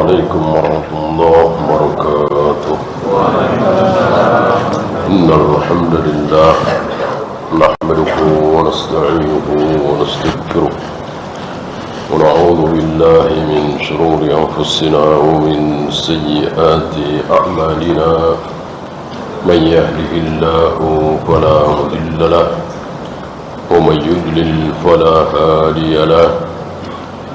عليكم ورحمة الله وبركاته. إن الحمد لله نحمده ونستعينه ونستغفره ونعوذ بالله من شرور أنفسنا ومن سيئات أعمالنا. من يهده الله فلا مضل له ومن يضلل فلا هادي له.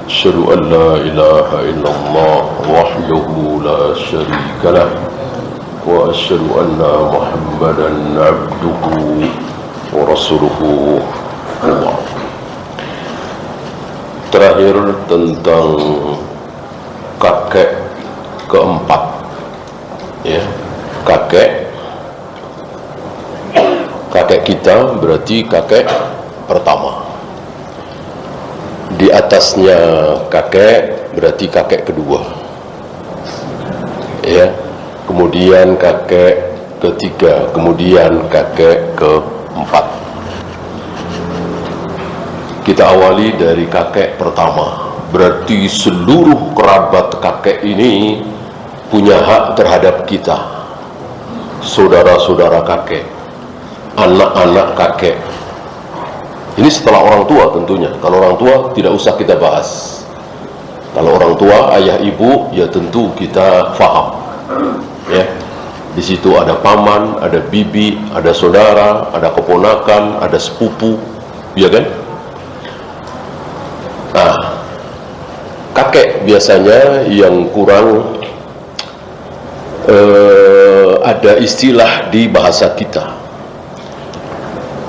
أشهد أن لا إله إلا الله وحده لا شريك له وأشهد أن محمدا عبده ورسوله. Allah. Terakhir tentang kakek keempat, ya, kakek kita berarti kakek pertama. Di atasnya kakek berarti kakek kedua, ya. Kemudian kakek ketiga, kemudian kakek keempat. Kita awali dari kakek pertama. Berarti seluruh kerabat kakek ini punya hak terhadap kita. Saudara-saudara kakek, anak-anak kakek. Ini setelah orang tua tentunya. Kalau orang tua tidak usah kita bahas. Kalau orang tua, ayah ibu, ya tentu kita faham. Ya, di situ ada paman, ada bibi, ada saudara, ada keponakan, ada sepupu, ya kan? Nah, kakek biasanya yang kurang ada istilah di bahasa kita.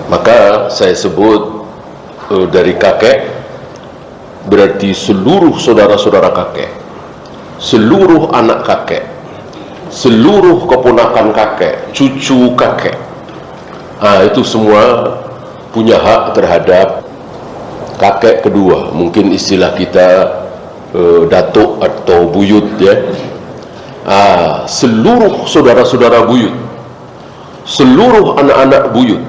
Maka saya sebut dari kakek berarti seluruh saudara-saudara kakek, seluruh anak kakek, seluruh keponakan kakek, cucu kakek. Itu semua punya hak terhadap kakek kedua. Mungkin istilah kita datuk atau buyut, ya. Seluruh saudara-saudara buyut, seluruh anak-anak buyut,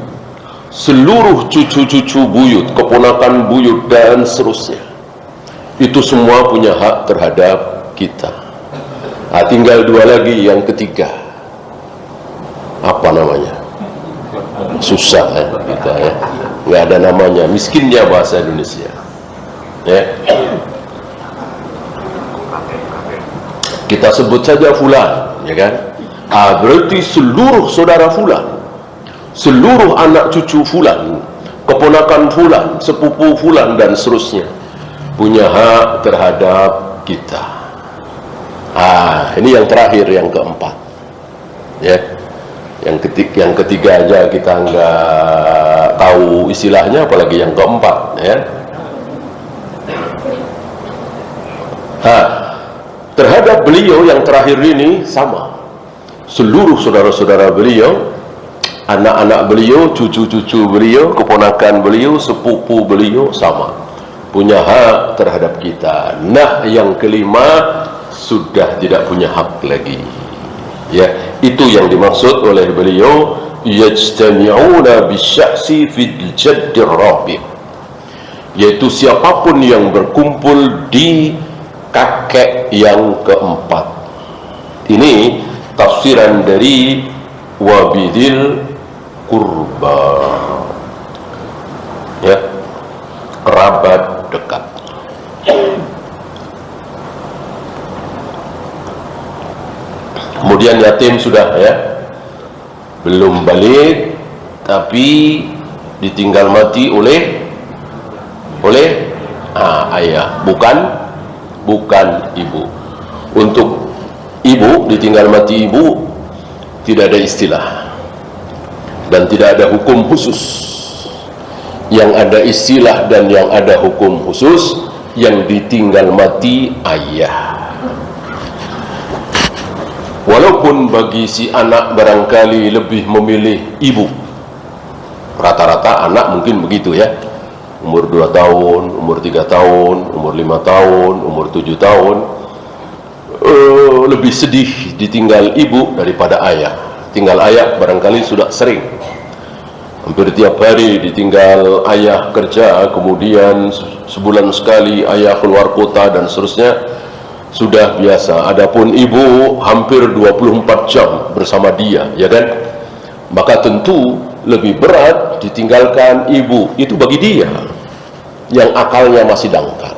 seluruh cucu-cucu buyut, keponakan buyut, dan seterusnya. Itu semua punya hak terhadap kita. Tinggal dua lagi, yang ketiga. Apa namanya? Susah ya kita, ya. Nggak ada namanya. Miskinnya bahasa Indonesia. Ya. Kita sebut saja fulan, ya kan? Berarti seluruh saudara fulan, seluruh anak cucu fulan, keponakan fulan, sepupu fulan, dan seterusnya punya hak terhadap kita. Ini yang terakhir, yang keempat, ya. Yang ketiga aja kita nggak tahu istilahnya, apalagi yang keempat, ya. Terhadap beliau yang terakhir ini sama. Seluruh saudara-saudara beliau, anak-anak beliau, cucu-cucu beliau, keponakan beliau, sepupu beliau sama, punya hak terhadap kita. Nah, yang kelima sudah tidak punya hak lagi. Ya, itu yang dimaksud oleh beliau, yajtami'una bisya'si fil jaddir rabi', yaitu siapapun yang berkumpul di kakek yang keempat. Ini tafsiran dari wabidil kurba, ya, kerabat dekat. Kemudian yatim sudah, ya, belum balik tapi ditinggal mati oleh ayah, bukan ibu. Untuk ibu, ditinggal mati ibu, tidak ada istilah dan tidak ada hukum khusus. Yang ada istilah dan yang ada hukum khusus yang ditinggal mati ayah. Walaupun bagi si anak barangkali lebih memilih ibu. Rata-rata anak mungkin begitu, ya. Umur 2 tahun, umur 3 tahun, umur 5 tahun, umur 7 tahun, lebih sedih ditinggal ibu daripada ayah. Tinggal ayah barangkali sudah sering. Hampir tiap hari ditinggal ayah kerja, kemudian sebulan sekali ayah keluar kota dan seterusnya. sudah biasa. Adapun ibu hampir 24 jam bersama dia, ya kan? Maka tentu lebih berat ditinggalkan ibu itu bagi dia yang akalnya masih dangkal.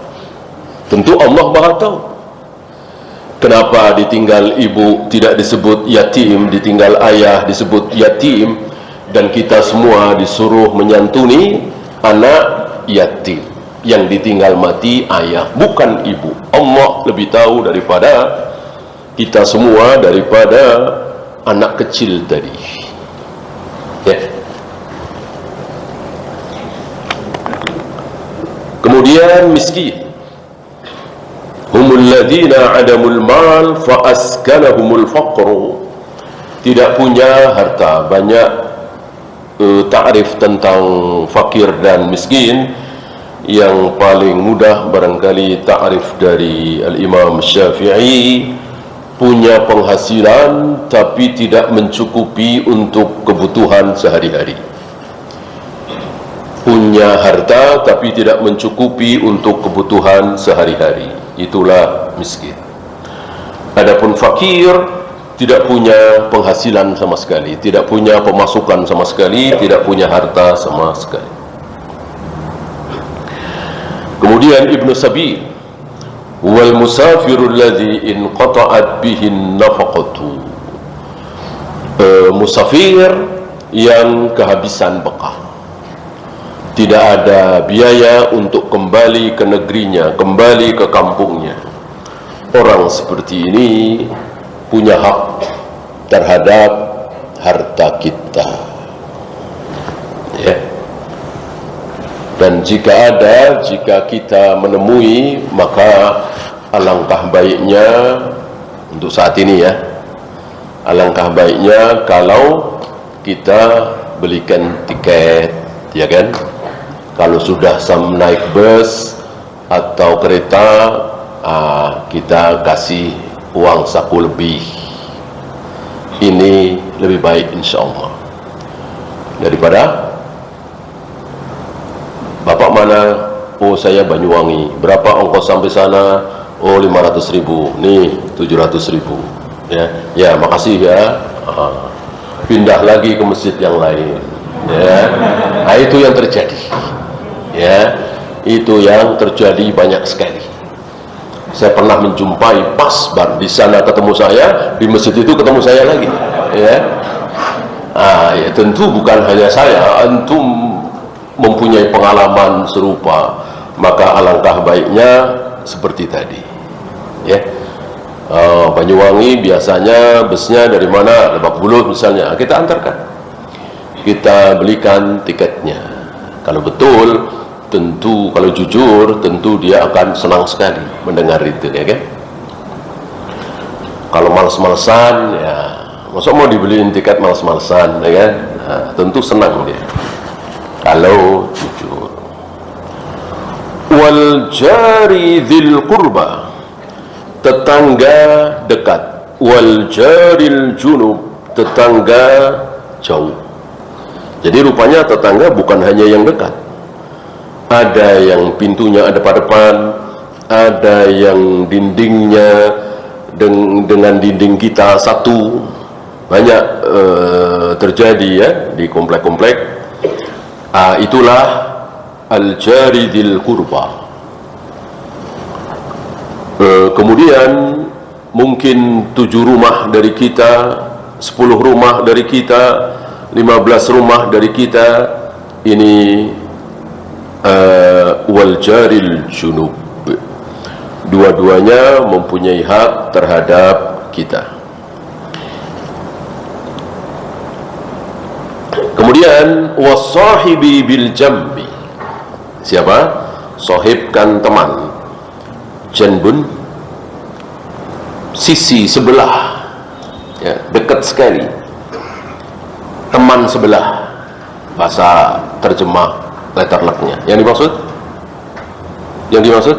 Tentu Allah Maha tahu. Kenapa ditinggal ibu tidak disebut yatim, ditinggal ayah disebut yatim, dan kita semua disuruh menyantuni anak yatim yang ditinggal mati ayah, bukan ibu. Allah lebih tahu daripada kita semua, daripada anak kecil tadi, ya. Kemudian miskin, humul ladina adamul mal fa askanahumul faqru, tidak punya harta. Banyak ta'rif tentang fakir dan miskin. Yang paling mudah barangkali ta'rif dari Al-Imam Syafi'i, punya penghasilan tapi tidak mencukupi untuk kebutuhan sehari-hari, punya harta tapi tidak mencukupi untuk kebutuhan sehari-hari, itulah miskin. Adapun fakir, tidak punya penghasilan sama sekali, tidak punya pemasukan sama sekali, tidak punya harta sama sekali. Kemudian Ibnu Sabil, wal musafirul ladzi inqata'at bihi nafaqatu, musafir yang kehabisan bekal, tidak ada biaya untuk kembali ke negerinya, kembali ke kampungnya. Orang seperti ini punya hak terhadap harta kita, ya. Dan jika kita menemui, maka alangkah baiknya untuk saat ini, ya, alangkah baiknya kalau kita belikan tiket, ya kan? Kalau sudah naik bus atau kereta, kita kasih uang saku lebih. Ini lebih baik insya-Allah daripada Bapak mana? Oh, saya Banyuwangi. Berapa ongkos sampai sana? Oh, 500.000. Nih 700.000. Ya, makasih ya. Pindah lagi ke masjid yang lain. Ya, nah itu yang terjadi. Ya, itu yang terjadi banyak sekali. Saya pernah menjumpai pas di sana ketemu saya, di masjid itu ketemu saya lagi. Ya, ya tentu bukan hanya saya, antum mempunyai pengalaman serupa, maka alangkah baiknya seperti tadi, ya. Banyuwangi biasanya busnya dari mana? Lebak Bulus misalnya, kita antarkan, kita belikan tiketnya. Kalau betul, tentu kalau jujur, tentu dia akan senang sekali mendengar itu, ya kan? Kalau males-malesan, ya masa mau dibeliin tiket males-malesan, ya kan? Nah, tentu senang dia kalau jujur. Wal jari dzil qurba, tetangga dekat. Wal jaril junub, tetangga jauh. Jadi rupanya tetangga bukan hanya yang dekat, ada yang pintunya ada pada depan, ada yang dindingnya dengan dinding kita satu. Banyak terjadi, ya, di komplek-komplek. Itulah al-jari dzil qurba. Kemudian mungkin 7 rumah dari kita, 10 rumah dari kita, 15 rumah dari kita, ini wal jaril junub, dua-duanya mempunyai hak terhadap kita. Kemudian wasahibi bil jambi, siapa? Sahibkan teman, janbun, sisi sebelah, ya, dekat sekali, teman sebelah, bahasa terjemah letterleknya. Yang dimaksud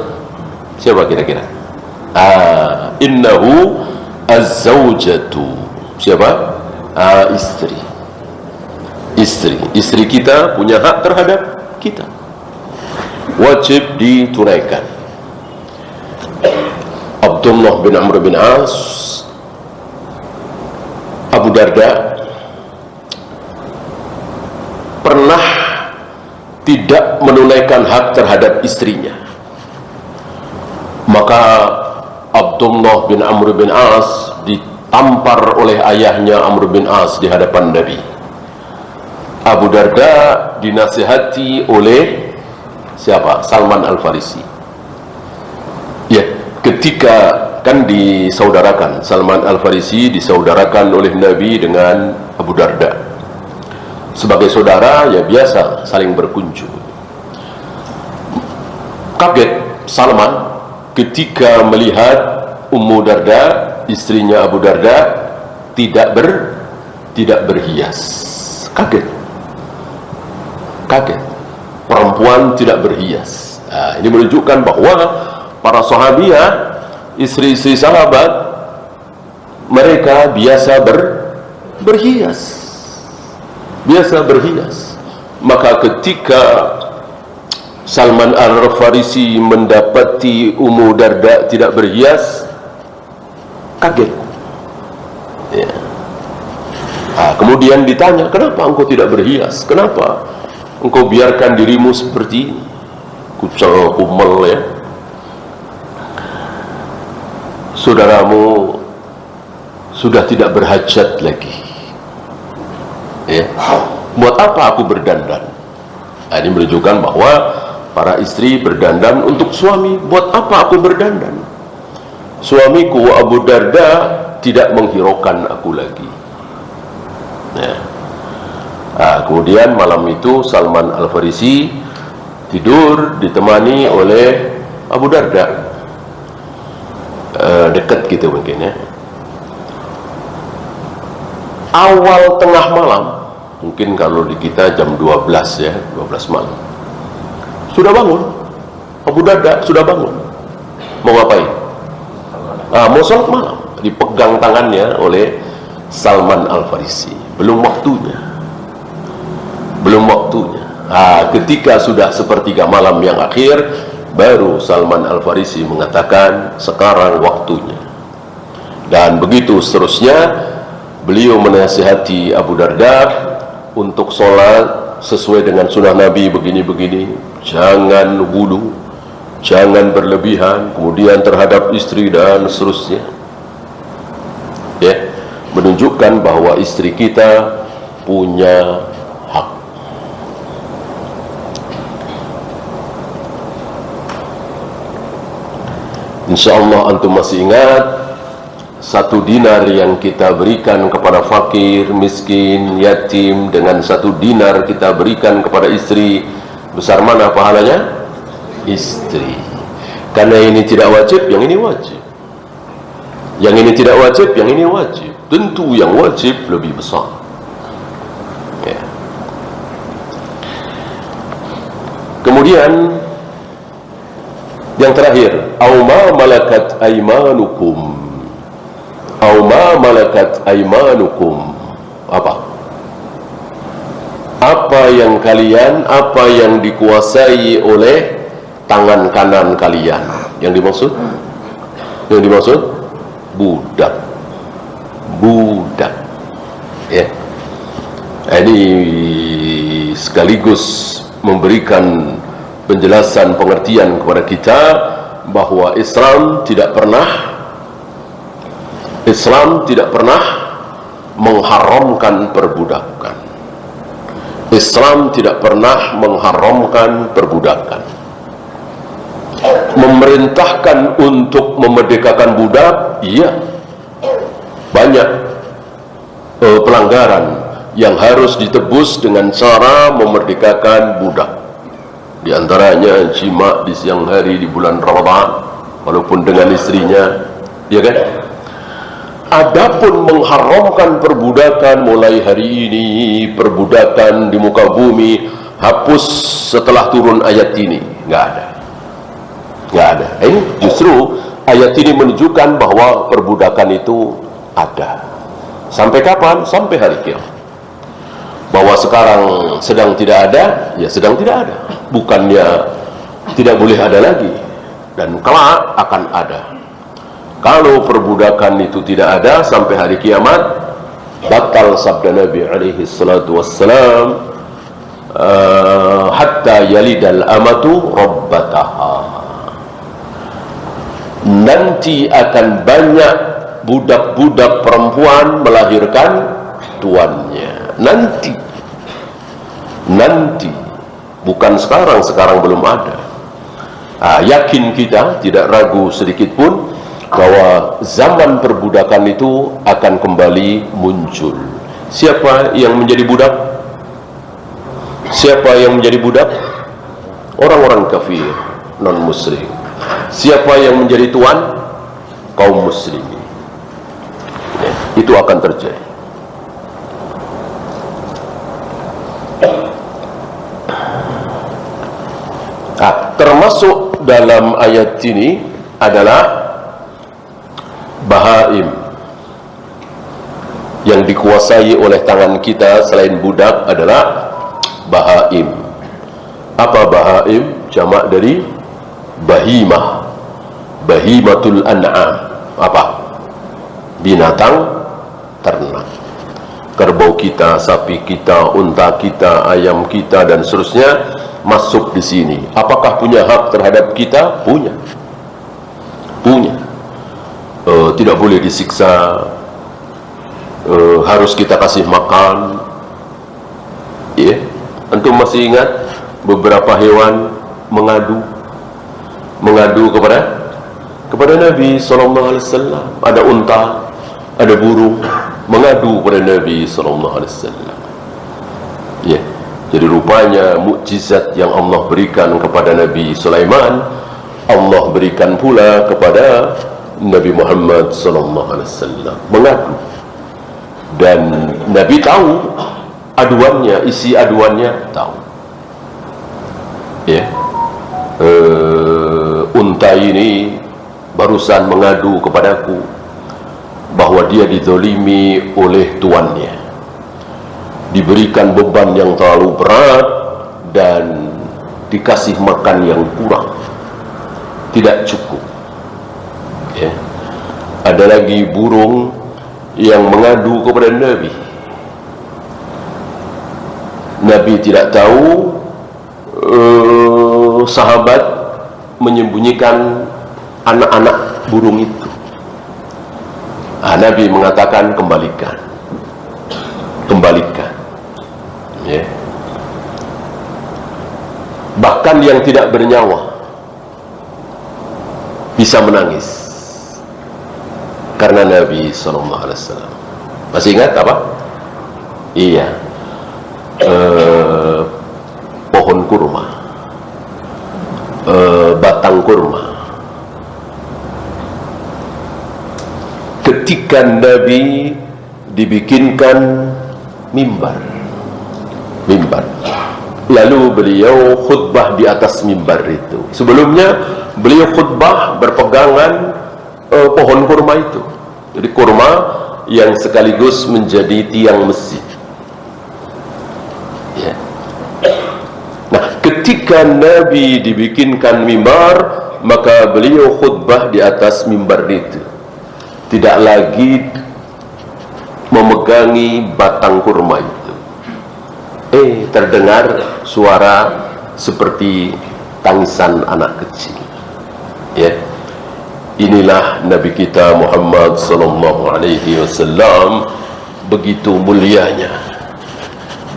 siapa kira-kira? Innahu az-zawjatu, siapa? Istri kita punya hak terhadap kita, wajib ditunaikan. Abdullah bin Amr bin As, Abu Darda pernah tidak menunaikan hak terhadap istrinya. Maka Abdullah bin Amr bin As ditampar oleh ayahnya Amr bin As di hadapan Nabi. Abu Darda dinasihati oleh siapa? Salman Al-Farisi. Ya, ketika kan disaudarakan, Salman Al-Farisi disaudarakan oleh Nabi dengan Abu Darda. Sebagai saudara ya biasa saling berkunjung. Kaget Salman ketika melihat Ummu Darda, istrinya Abu Darda, tidak berhias. Kaget. Perempuan tidak berhias. Nah, ini menunjukkan bahwa para sahabiah, istri-istri sahabat, mereka biasa berhias. Maka ketika Salman Al-Farisi mendapati Ummu Darda tidak berhias, kaget. Ya. Kemudian ditanya, kenapa engkau tidak berhias? Kenapa engkau biarkan dirimu seperti ini? Kucel kumel ya. Saudaramu sudah tidak berhajat lagi. Ya. Buat apa aku berdandan? Ini menunjukkan bahwa para istri berdandan untuk suami. Buat apa aku berdandan? Suamiku Abu Darda tidak menghiraukan aku lagi. Ya. Kemudian malam itu Salman Al-Farisi tidur ditemani oleh Abu Darda. Dekat gitu mungkin ya. Awal tengah malam, mungkin kalau di kita jam 12 ya, 12 malam, sudah bangun. Abu Darda sudah bangun. Mau ngapain? Mau sholat malam. Dipegang tangannya oleh Salman Al-Farisi. Belum waktunya. Ketika sudah sepertiga malam yang akhir, baru Salman Al-Farisi mengatakan sekarang waktunya. Dan begitu seterusnya. Beliau menasihati Abu Darda untuk sholat sesuai dengan sunnah Nabi begini-begini. Jangan wudu, jangan berlebihan, kemudian terhadap istri dan seterusnya. Ya, menunjukkan bahwa istri kita punya hak. Insyaallah antum masih ingat 1 dinar yang kita berikan kepada fakir, miskin, yatim, dengan 1 dinar kita berikan kepada istri, besar mana pahalanya? Istri. Karena ini tidak wajib, yang ini wajib. Yang ini tidak wajib, yang ini wajib. Tentu yang wajib lebih besar. Ya. Kemudian yang terakhir, au ma malakat aymanukum. Au ma malakat aymanukum. Apa yang dikuasai oleh tangan kanan kalian. Yang dimaksud budak. Ya. Ini sekaligus memberikan penjelasan pengertian kepada kita bahwa Islam tidak pernah mengharamkan perbudakan. Islam tidak pernah mengharamkan perbudakan. Memerintahkan untuk memerdekakan budak, iya. Banyak pelanggaran yang harus ditebus dengan cara memerdekakan budak. Di antaranya jima di siang hari di bulan Ramadan, walaupun dengan istrinya, ya kan? Adapun mengharamkan perbudakan mulai hari ini, perbudakan di muka bumi hapus setelah turun ayat ini, nggak ada. Ini justru ayat ini menunjukkan bahwa perbudakan itu ada. Sampai kapan? Sampai hari kiamat. Bahwa sekarang sedang tidak ada, ya sedang tidak ada. Bukannya tidak boleh ada lagi, dan kelak akan ada. Kalau perbudakan itu tidak ada sampai hari kiamat, batal sabda Nabi alaihi salatu wassalam, hatta yalidal amatu rabbataha. Nanti akan banyak budak-budak perempuan melahirkan tuannya. Nanti bukan sekarang belum ada. Yakin kita, tidak ragu sedikit pun, bahwa zaman perbudakan itu akan kembali muncul. Siapa yang menjadi budak? Siapa yang menjadi budak? Orang-orang kafir, non-muslim. Siapa yang menjadi tuan? Kaum muslimin. Itu akan terjadi. Termasuk dalam ayat ini adalah bahaim yang dikuasai oleh tangan kita. Selain budak adalah bahaim. Apa bahaim? Jamak dari bahimah, bahimatul an'am. Apa? Binatang ternak. Kerbau kita, sapi kita, unta kita, ayam kita, dan seterusnya masuk di sini. Apakah punya hak terhadap kita? Punya. Tidak boleh disiksa, harus kita kasih makan. Antum masih ingat beberapa hewan mengadu kepada Nabi SAW. Ada unta, ada burung mengadu kepada Nabi SAW. Jadi rupanya mukjizat yang Allah berikan kepada Nabi Sulaiman, Allah berikan pula kepada Nabi Muhammad SAW. Mengadu, dan Nabi tahu aduannya, isi aduannya tahu. Unta ini barusan mengadu kepadaku bahwa dia dizalimi oleh tuannya, diberikan beban yang terlalu berat dan dikasih makan yang kurang, tidak cukup. Ada lagi burung yang mengadu kepada Nabi. Nabi tidak tahu sahabat menyembunyikan anak-anak burung itu. Nabi mengatakan kembalikan. Bahkan yang tidak bernyawa bisa menangis karena Nabi SAW. Masih ingat apa? Pohon kurma, batang kurma. Ketika Nabi dibikinkan mimbar, lalu beliau khutbah di atas mimbar itu. Sebelumnya beliau khutbah berpegangan pohon kurma itu. Jadi kurma yang sekaligus menjadi tiang masjid. Ketika Nabi dibikinkan mimbar, maka beliau khutbah di atas mimbar itu. Tidak lagi memegangi batang kurma itu. Terdengar suara seperti tangisan anak kecil. Inilah Nabi kita Muhammad sallallahu alaihi wasallam, begitu mulianya,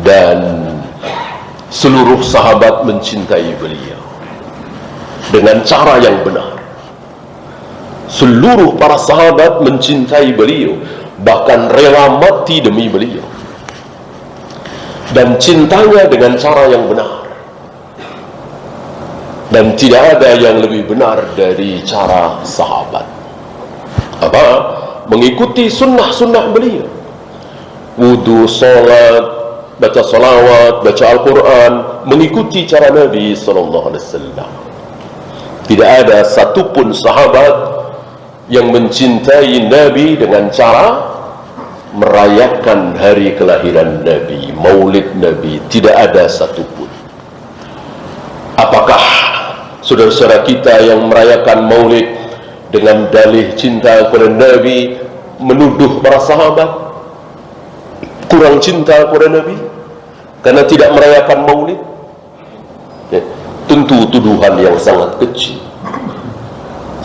dan seluruh sahabat mencintai beliau dengan cara yang benar. Seluruh para sahabat mencintai beliau, bahkan rela mati demi beliau, dan cintanya dengan cara yang benar. Dan tidak ada yang lebih benar dari cara sahabat. Mengikuti sunnah-sunnah beliau. Wudu, salat, baca salawat, baca Al-Quran, mengikuti cara Nabi SAW. Tidak ada satupun sahabat yang mencintai Nabi dengan cara merayakan hari kelahiran Nabi, maulid Nabi. Tidak ada satupun. Apakah saudara-saudara kita yang merayakan maulid dengan dalih cinta kepada Nabi menuduh para sahabat kurang cinta kepada Nabi karena tidak merayakan maulid, ya, tentu tuduhan yang sangat kecil.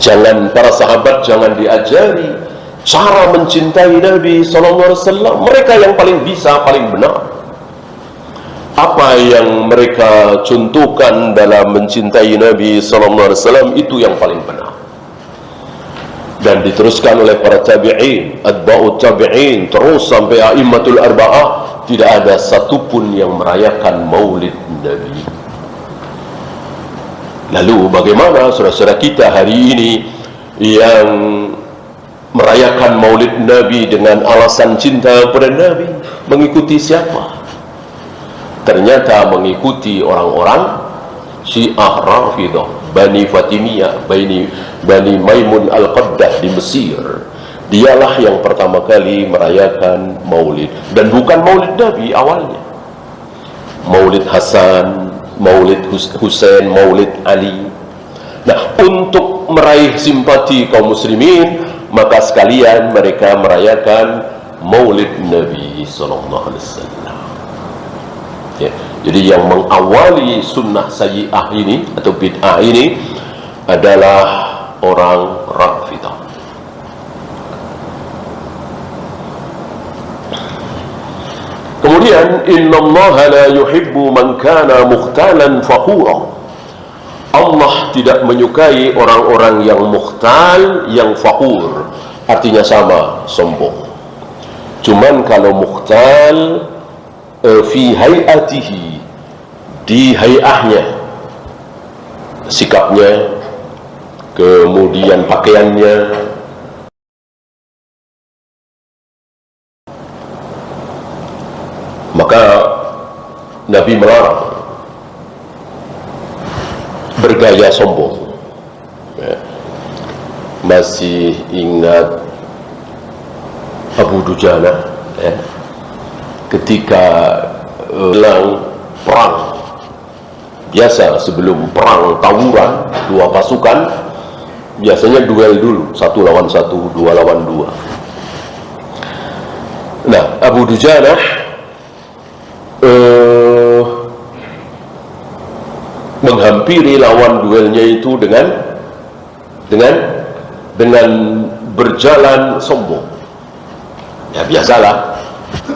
Jangan, para sahabat jangan diajari cara mencintai Nabi SAW. Mereka yang paling bisa, paling benar. Apa yang mereka contohkan dalam mencintai Nabi SAW itu yang paling benar. Dan diteruskan oleh para tabi'in, atba'ut tabi'in, terus sampai a'immatul arba'ah. Tidak ada satupun yang merayakan maulid Nabi. Lalu bagaimana saudara-saudara kita hari ini yang merayakan maulid Nabi dengan alasan cinta kepada Nabi? Mengikuti siapa? Ternyata mengikuti orang-orang Syiah Rafidah, Bani Fatimiyah, Bani Maimun Al-Qaddah di Mesir. Dialah yang pertama kali merayakan maulid. Dan bukan maulid Nabi awalnya. Maulid Hasan, Maulid Husain, Maulid Ali. Nah, untuk meraih simpati kaum muslimin, maka sekalian mereka merayakan Maulid Nabi SAW. Ya, jadi yang mengawali sunnah sayyi'ah ini atau bid'ah ini adalah orang Rafidah. Kemudian innallaha la yuhibbu man kana mukhtalan fakhura. Allah tidak menyukai orang-orang yang mukhtal, yang fakhur. Artinya sama, sombong. Cuman kalau mukhtal fi hayatihi, di hayahnya, sikapnya, kemudian pakaiannya, maka Nabi melarang bergaya sombong. Ya. Masih ingat Abu Dujana, ya, ketika dalam perang biasa, sebelum perang tawuran dua pasukan biasanya duel dulu, 1 lawan 1, 2 lawan 2. Nah, Abu Dujana menghampiri lawan duelnya itu dengan berjalan sombong. Ya, biasalah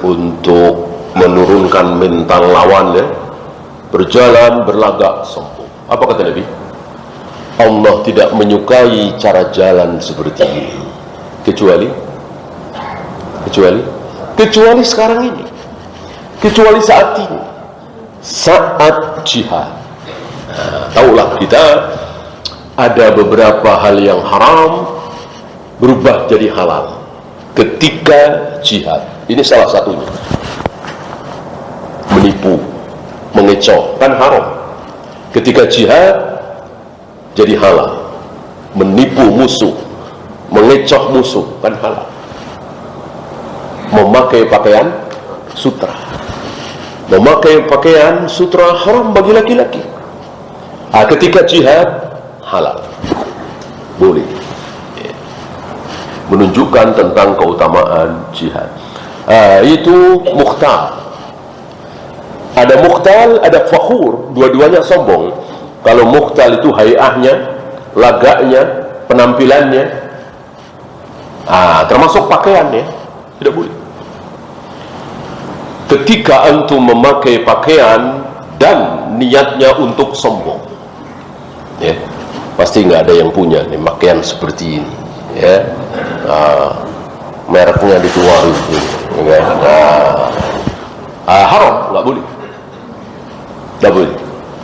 untuk menurunkan mental lawannya, berjalan berlagak sombong. Apa kata Nabi? Allah tidak menyukai cara jalan seperti ini, kecuali sekarang ini, kecuali saat ini, saat jihad. Nah, tahulah kita ada beberapa hal yang haram berubah jadi halal ketika jihad. Ini salah satunya. Menipu, mengecoh, kan haram. Ketika jihad jadi halal. Menipu musuh, mengecoh musuh, kan halal. Memakai pakaian sutra, memakai pakaian sutra haram bagi laki-laki. Ketika jihad halal, boleh. Menunjukkan tentang keutamaan jihad. Itu mukhtal. Ada mukhtal, ada fakhur, dua-duanya sombong. Kalau mukhtal itu hayahnya, lagaknya, penampilannya, termasuk pakaiannya, tidak boleh. Ketika antum memakai pakaian dan niatnya untuk sombong, ya, pasti nggak ada yang punya nih pakaian seperti ini, ya, mereknya dikeluarin, ya, haram, nggak boleh,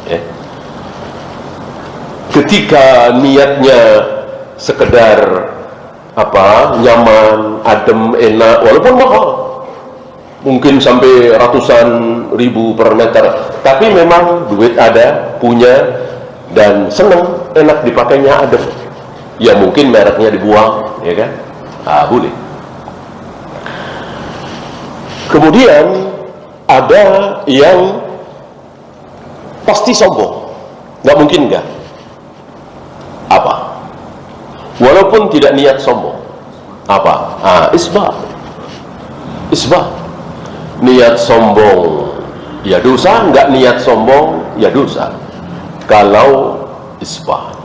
ya. Ketika niatnya sekedar nyaman, adem, enak, walaupun mahal, mungkin sampai ratusan ribu per meter, tapi memang duit ada, punya, dan senang, enak dipakainya, adem, ya mungkin mereknya dibuang, ya kan? Boleh. Kemudian ada yang pasti sombong, nggak mungkin nggak. Walaupun walaupun tidak niat sombong. Apa? Isbah. Niat sombong ya dosa, enggak niat sombong ya dosa kalau isbah.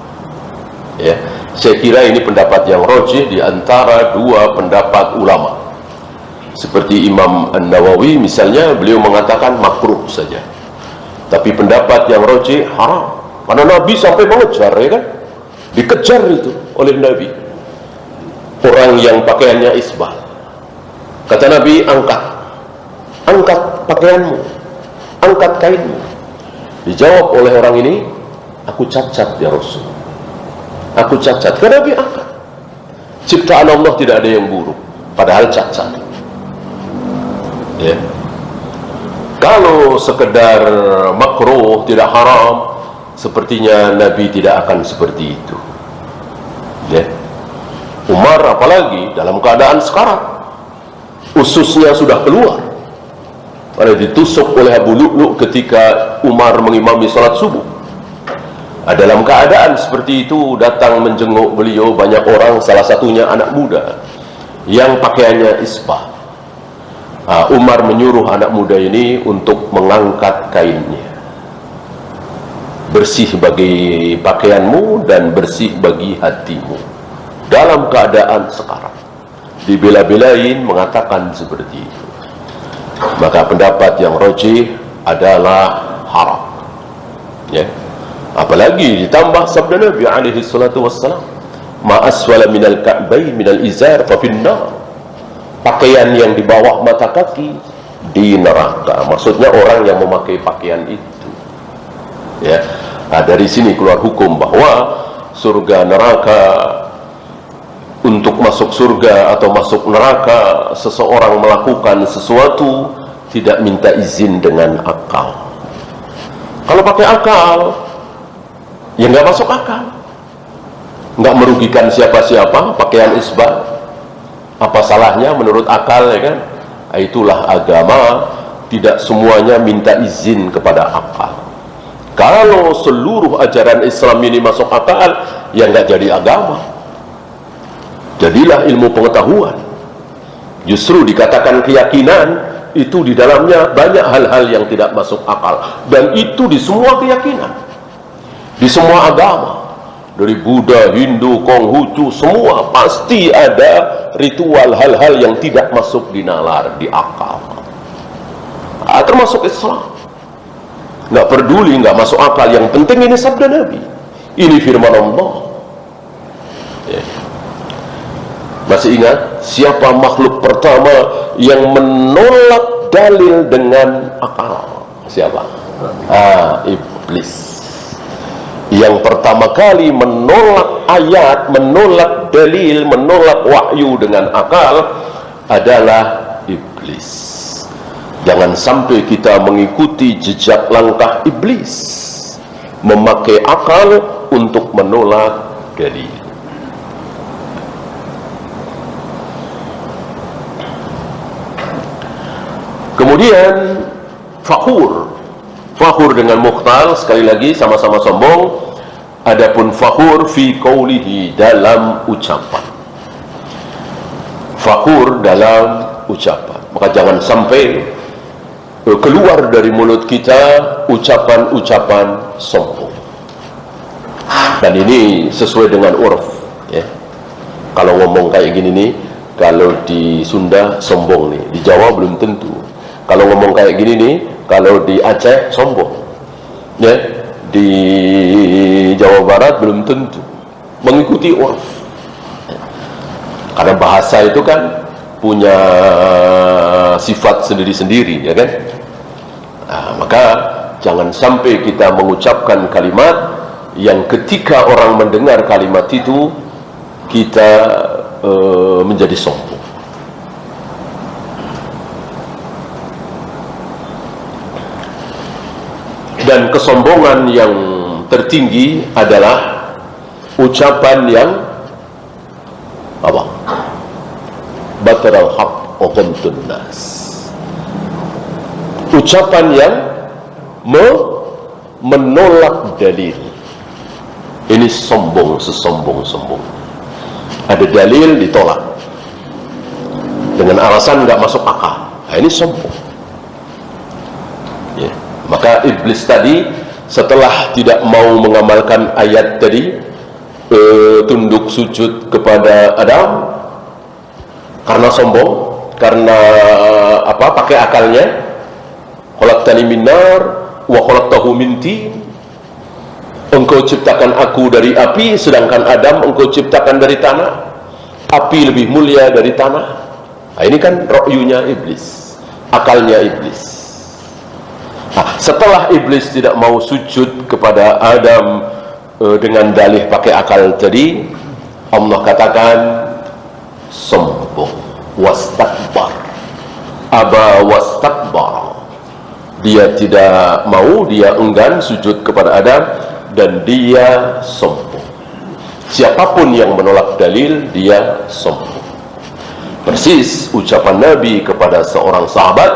Ya, saya kira ini pendapat yang rajih di antara dua pendapat ulama. Seperti Imam An-Nawawi misalnya, beliau mengatakan makruh saja. Tapi pendapat yang rajih haram. Karena Nabi sampai mengejar, ya kan? Dikejar itu oleh Nabi. Orang yang pakaiannya isbal. Kata Nabi, angkat pakaianmu, angkat kainmu. Dijawab oleh orang ini, aku cacat ya Rasul. Aku cacat. Karena Nabi angkat. Ciptaan Allah tidak ada yang buruk, padahal cacat. Ya. Kalau sekedar makruh, tidak haram, sepertinya Nabi tidak akan seperti itu. Ya. Umar apalagi dalam keadaan sekarang, ususnya sudah keluar karena ditusuk oleh Abu Lu'lu' ketika Umar mengimami salat subuh. Dalam keadaan seperti itu datang menjenguk beliau banyak orang, salah satunya anak muda yang pakaiannya isbah. Umar menyuruh anak muda ini untuk mengangkat kainnya. Bersih bagi pakaianmu dan bersih bagi hatimu. Dalam keadaan sekarang dibela-belain mengatakan seperti itu. Maka pendapat yang rajih adalah haram. Ya. Apalagi ditambah sabda Nabi alaihi salatu wassalam, ma aswala minal ka'bayn minal izar fa finnar. Pakaian yang di bawah mata kaki di neraka. Maksudnya orang yang memakai pakaian itu. Ya. Dari sini keluar hukum bahwa surga neraka, untuk masuk surga atau masuk neraka seseorang melakukan sesuatu tidak minta izin dengan akal. Kalau pakai akal ya nggak masuk akal, nggak merugikan siapa-siapa. Pakaian isbah, apa salahnya menurut akal, ya kan? Itulah agama, tidak semuanya minta izin kepada akal. Kalau seluruh ajaran Islam ini masuk akal, ya nggak jadi agama, jadilah ilmu pengetahuan. Justru dikatakan keyakinan, itu di dalamnya banyak hal-hal yang tidak masuk akal, dan itu di semua keyakinan, di semua agama, dari Buddha, Hindu, Konghucu, semua pasti ada ritual hal-hal yang tidak masuk di nalar, di akal. Termasuk Islam. Nggak peduli, nggak masuk akal, yang penting ini sabda Nabi, ini firman Allah. Ya. Masih ingat siapa makhluk pertama yang menolak dalil dengan akal? Siapa? Iblis. Yang pertama kali menolak ayat, menolak dalil, menolak wahyu dengan akal adalah iblis. Jangan sampai kita mengikuti jejak langkah iblis, memakai akal untuk menolak dalil. Kemudian fakhur dengan mukhtal, sekali lagi sama-sama sombong. Adapun fakhur fi qaulihi, dalam ucapan. Fakhur dalam ucapan. Maka jangan sampai keluar dari mulut kita ucapan-ucapan sombong. Dan ini sesuai dengan urf, ya. Kalau ngomong kayak gini nih, kalau di Sunda sombong nih, di Jawa belum tentu. Kalau ngomong kayak gini nih, kalau di Aceh sombong, ya, di Jawa Barat belum tentu. Mengikuti urf, karena bahasa itu kan punya sifat sendiri-sendiri, ya kan? Maka jangan sampai kita mengucapkan kalimat yang ketika orang mendengar kalimat itu kita menjadi sombong. Dan kesombongan yang tertinggi adalah ucapan yang apa? Bataral haq wa qamtun nas. Ucapan yang menolak dalil. Ini sombong sesombong-sombong. Ada dalil ditolak dengan alasan nggak masuk akal. Nah, ini sombong. Ya. Maka iblis tadi setelah tidak mau mengamalkan ayat tadi, tunduk sujud kepada Adam karena sombong, karena pakai akalnya. Khalaqtani min nar wa khalaqtahu min tin. Engkau ciptakan aku dari api, sedangkan Adam engkau ciptakan dari tanah. Api lebih mulia dari tanah. Nah, ini kan ro'yunya iblis, akalnya iblis. Nah, setelah iblis tidak mau sujud kepada Adam dengan dalih pakai akal tadi, Allah katakan sombong, wastakbar, aba wastakbar. Dia tidak mau, dia enggan sujud kepada Adam, dan dia sombong. Siapapun yang menolak dalil, dia sombong. Persis ucapan Nabi kepada seorang sahabat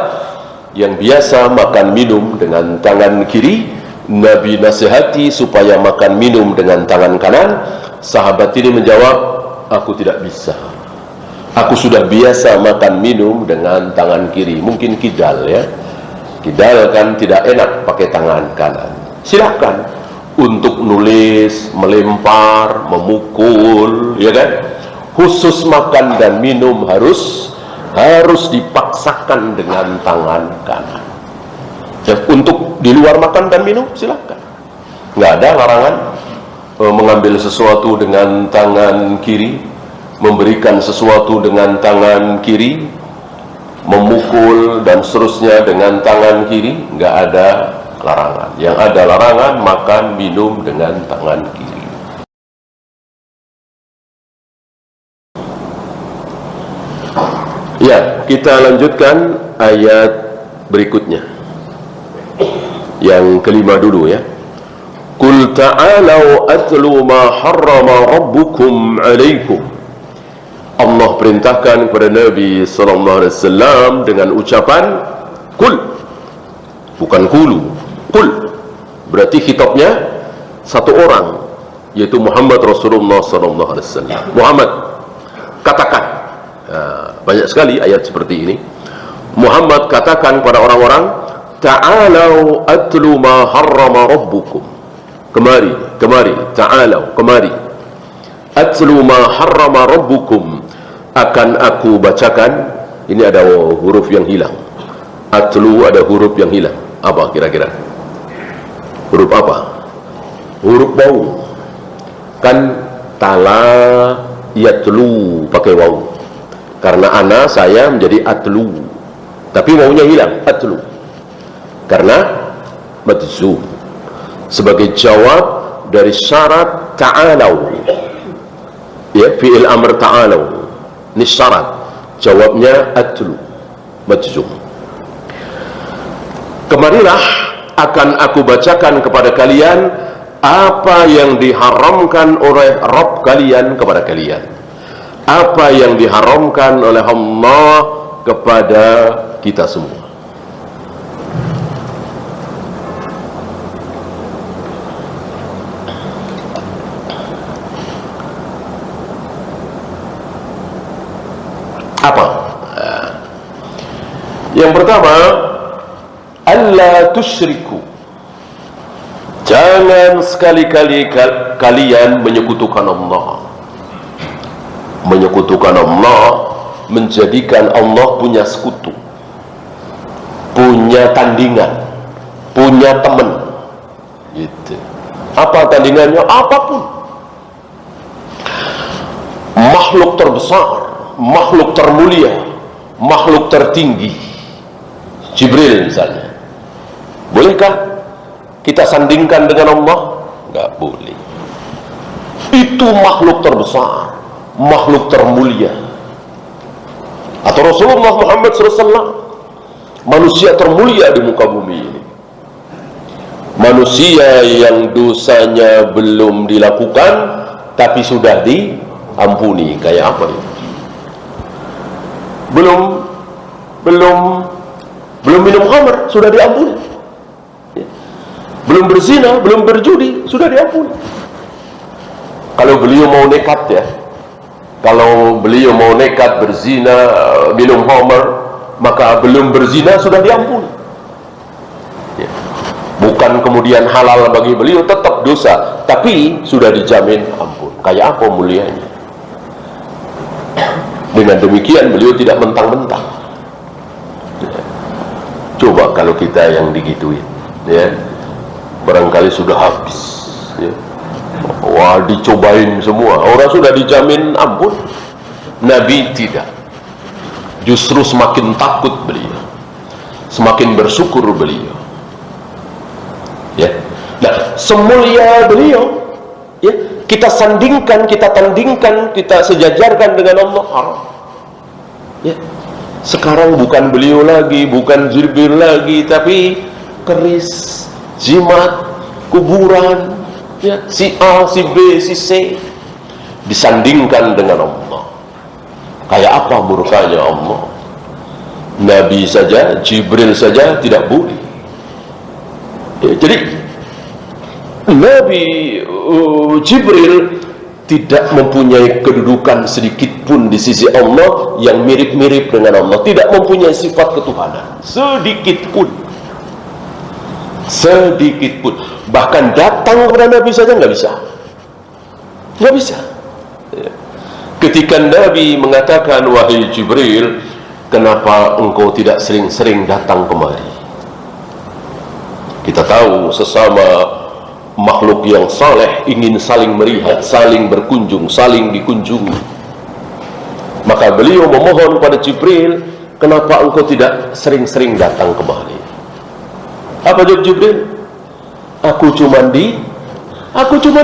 yang biasa makan minum dengan tangan kiri. Nabi nasihati supaya makan minum dengan tangan kanan. Sahabat ini menjawab, aku tidak bisa, aku sudah biasa makan minum dengan tangan kiri. Mungkin kidal, ya. Kidal kan tidak enak pakai tangan kanan. Silakan untuk nulis, melempar, memukul, ya kan? Khusus makan dan minum harus dipaksakan dengan tangan kanan. Ya, untuk di luar makan dan minum silakan. Nggak ada larangan mengambil sesuatu dengan tangan kiri, memberikan sesuatu dengan tangan kiri, memukul dan seterusnya dengan tangan kiri. Nggak ada larangan. Yang ada larangan makan minum dengan tangan kiri. Ya, kita lanjutkan ayat berikutnya. Yang kelima dulu, ya. Qul ta'alau atlu ma harrama rabbukum alaikum. Allah perintahkan kepada Nabi sallallahu alaihi wasallam dengan ucapan kul, bukan kulu. Kul berarti khitabnya satu orang, yaitu Muhammad Rasulullah sallallahu alaihi wasallam. Muhammad, katakan. Banyak sekali ayat seperti ini. Muhammad, katakan kepada orang-orang, ta'alau atlu ma harrama rabbukum. Kemari, ta'alau, kemari. Atlu ma harrama rabbukum, akan aku bacakan. Ini ada huruf yang hilang. Atlu ada huruf yang hilang. Apa kira-kira? Huruf apa? Huruf waw. Kan tala yatlu pakai waw. Karena ana, saya menjadi atlu, tapi wawunya hilang, atlu, karena majzum. Sebagai jawab dari syarat ta'alau, ya, fi'il amr ta'alau, ini syarat, jawabnya atlu, majzum. Kemarilah, akan aku bacakan kepada kalian apa yang diharamkan oleh Rabb kalian kepada kalian, apa yang diharamkan oleh Allah kepada kita semua. Apa? Yang pertama, alla tusyriku. Jangan sekali-kali kalian menyekutukan Allah. Menyekutukan Allah, menjadikan Allah punya sekutu, punya tandingan, punya teman, gitu. Apa tandingannya? Apapun. Makhluk terbesar, makhluk termulia, makhluk tertinggi, Jibril misalnya, bolehkah kita sandingkan dengan Allah? Nggak boleh. Itu makhluk terbesar, makhluk termulia. Atau Rasulullah Muhammad SAW, manusia termulia di muka bumi ini, manusia yang dosanya belum dilakukan tapi sudah diampuni. Kayak apa itu? Belum minum khamr sudah diampuni, belum berzina, belum berjudi sudah diampuni. Kalau beliau mau nekat, ya, Kalau beliau mau nekat berzina, minum khamr, maka belum berzina sudah diampuni. Ya. Bukan kemudian halal bagi beliau, tetap dosa, tapi sudah dijamin ampun. Kayak apa mulianya? Dengan demikian beliau tidak mentang-mentang. Ya. Coba kalau kita yang digituin, ya, barangkali sudah habis. Ya. Wah, dicobain semua, orang sudah dijamin ampun. Nabi tidak, justru semakin takut beliau, semakin bersyukur beliau. Ya, nah, semulia beliau, ya, kita sandingkan, kita tandingkan, kita sejajarkan dengan Allah. Ya, sekarang bukan beliau lagi, bukan Jibril lagi, tapi keris, jimat, kuburan, ya, si A, si B, si C, disandingkan dengan Allah. Kayak apa murkanya Allah? Nabi saja, Jibril saja tidak boleh. Ya, jadi Nabi Jibril tidak mempunyai kedudukan sedikit pun di sisi Allah yang mirip-mirip dengan Allah, tidak mempunyai sifat ketuhanan sedikit pun. Sedikit pun. Bahkan datang kepada Nabi saja nggak bisa. Nggak bisa. Ya. Ketika Nabi mengatakan, wahai Jibril, kenapa engkau tidak sering-sering datang kemari? Kita tahu sesama makhluk yang saleh ingin saling melihat, saling berkunjung, saling dikunjungi. Maka beliau memohon kepada Jibril, kenapa engkau tidak sering-sering datang kemari? Apa jawab Jibril? Aku cuma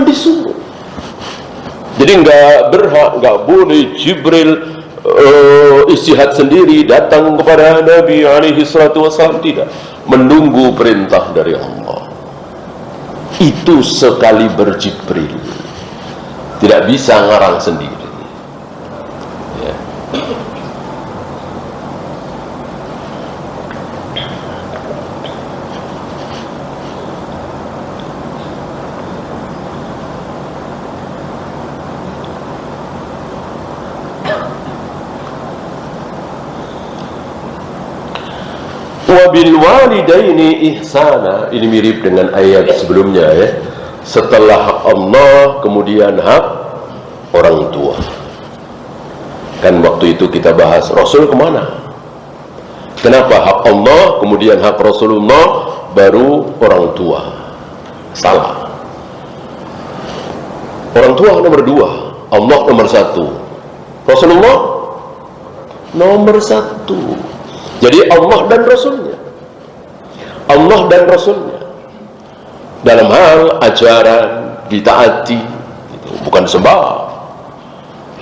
disuruh. Jadi nggak berhak, nggak boleh Jibril istihad sendiri datang kepada Nabi alaihi salatu wassalam, tidak, menunggu perintah dari Allah. Itu sekali berjibril, tidak bisa ngarang sendiri. Ya. Wabil walidaini ihsana, ini mirip dengan ayat sebelumnya, ya. Setelah Allah kemudian hak orang tua. Kan waktu itu kita bahas Rasul kemana? Kenapa hak Allah kemudian hak Rasulullah baru orang tua? Salah. Orang tua nomor 2, Allah nomor 1, Rasulullah nomor 1. Jadi Allah dan Rasulnya, Allah dan Rasulnya dalam hal ajaran ditaati, gitu. Bukan sembah.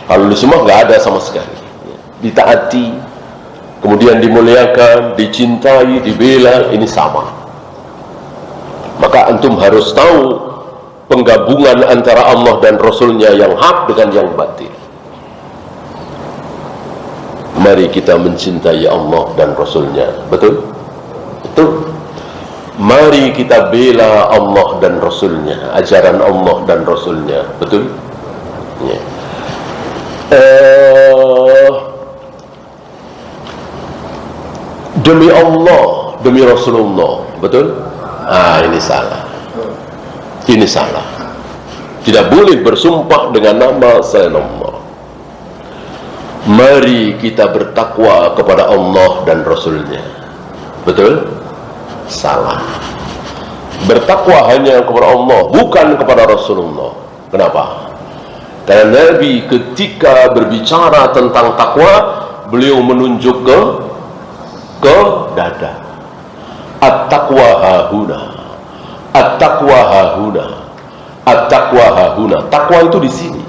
Kalau disembah nggak ada sama sekali. Ditaati, kemudian dimuliakan, dicintai, dibela, ini sama. Maka antum harus tahu penggabungan antara Allah dan Rasulnya yang hak dengan yang batil. Mari kita mencintai Allah dan Rasulnya. Betul? Betul. Mari kita bela Allah dan Rasulnya, ajaran Allah dan Rasulnya. Betul? Ya. Demi Allah, demi Rasulullah. Betul? Ini salah. Ini salah. Tidak boleh bersumpah dengan nama selain Allah. Mari kita bertakwa kepada Allah dan Rasulnya. Betul? Salah. Bertakwa hanya kepada Allah, bukan kepada Rasulullah. Kenapa? Karena Nabi ketika berbicara tentang takwa, beliau menunjuk ke dada. At-taqwa hahuna, at-taqwa hahuna, at-taqwa hahuna. Takwa itu di sini.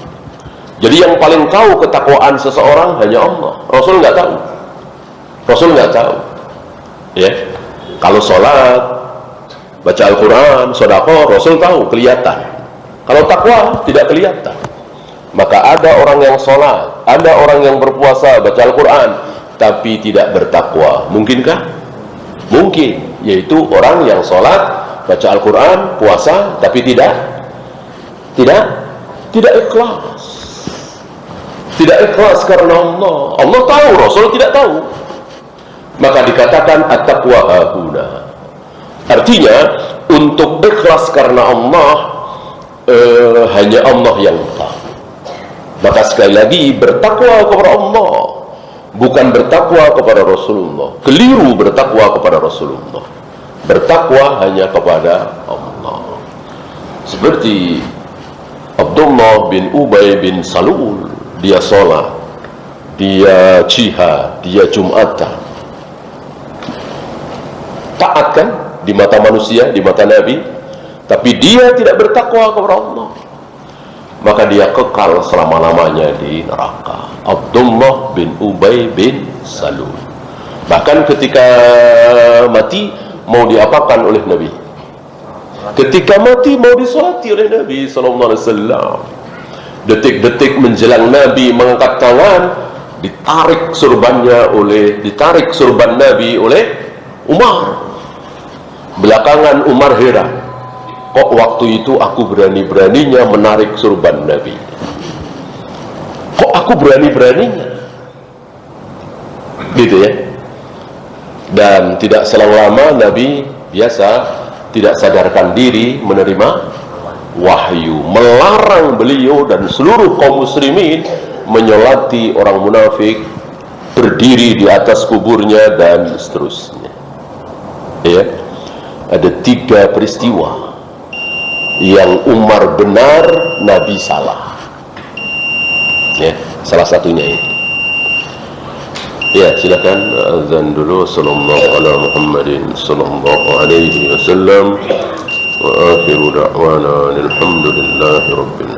Jadi yang paling tahu ketakwaan seseorang hanya Allah. Rasul nggak tahu. Rasul nggak tahu. Ya, kalau sholat, baca Al-Quran, sedekah, Rasul tahu, kelihatan. Kalau takwa tidak kelihatan. Maka ada orang yang sholat, ada orang yang berpuasa, baca Al-Quran, tapi tidak bertakwa. Mungkinkah? Mungkin. Yaitu orang yang sholat, baca Al-Quran, puasa, tapi tidak ikhlas. tidak ikhlas karena Allah. Allah tahu, Rasul tidak tahu. Maka dikatakan at-taqwa hahuna. Artinya untuk ikhlas karena Allah hanya Allah yang tahu. Maka sekali lagi bertakwa kepada Allah, bukan bertakwa kepada Rasulullah. Keliru bertakwa kepada Rasulullah. Bertakwa hanya kepada Allah. Seperti Abdullah bin Ubay bin Salul, dia sholat, dia jihad, dia jumatan, taat kan di mata manusia, di mata Nabi, tapi dia tidak bertakwa kepada Allah, maka dia kekal selama-lamanya di neraka. Abdullah bin Ubay bin Salul, bahkan ketika mati mau diapakan oleh Nabi? Ketika mati mau disolati oleh Nabi SAW. Detik-detik menjelang Nabi mengangkat tangan, ditarik surban Nabi oleh Umar. Belakangan Umar heran, kok waktu itu aku berani-beraninya menarik surban Nabi? Kok aku berani-beraninya? Gitu ya. Dan tidak selang lama Nabi biasa tidak sadarkan diri menerima wahyu, melarang beliau dan seluruh kaum muslimin menyolati orang munafik, berdiri di atas kuburnya dan seterusnya. Ya, ada 3 peristiwa yang Umar benar, Nabi salah. Ya, salah satunya ini. Ya, silakan azan dulu. Sallallahu ala Muhammadin sallallahu alaihi wasallam wa akhiru da'wana alhamdulillahi rabbil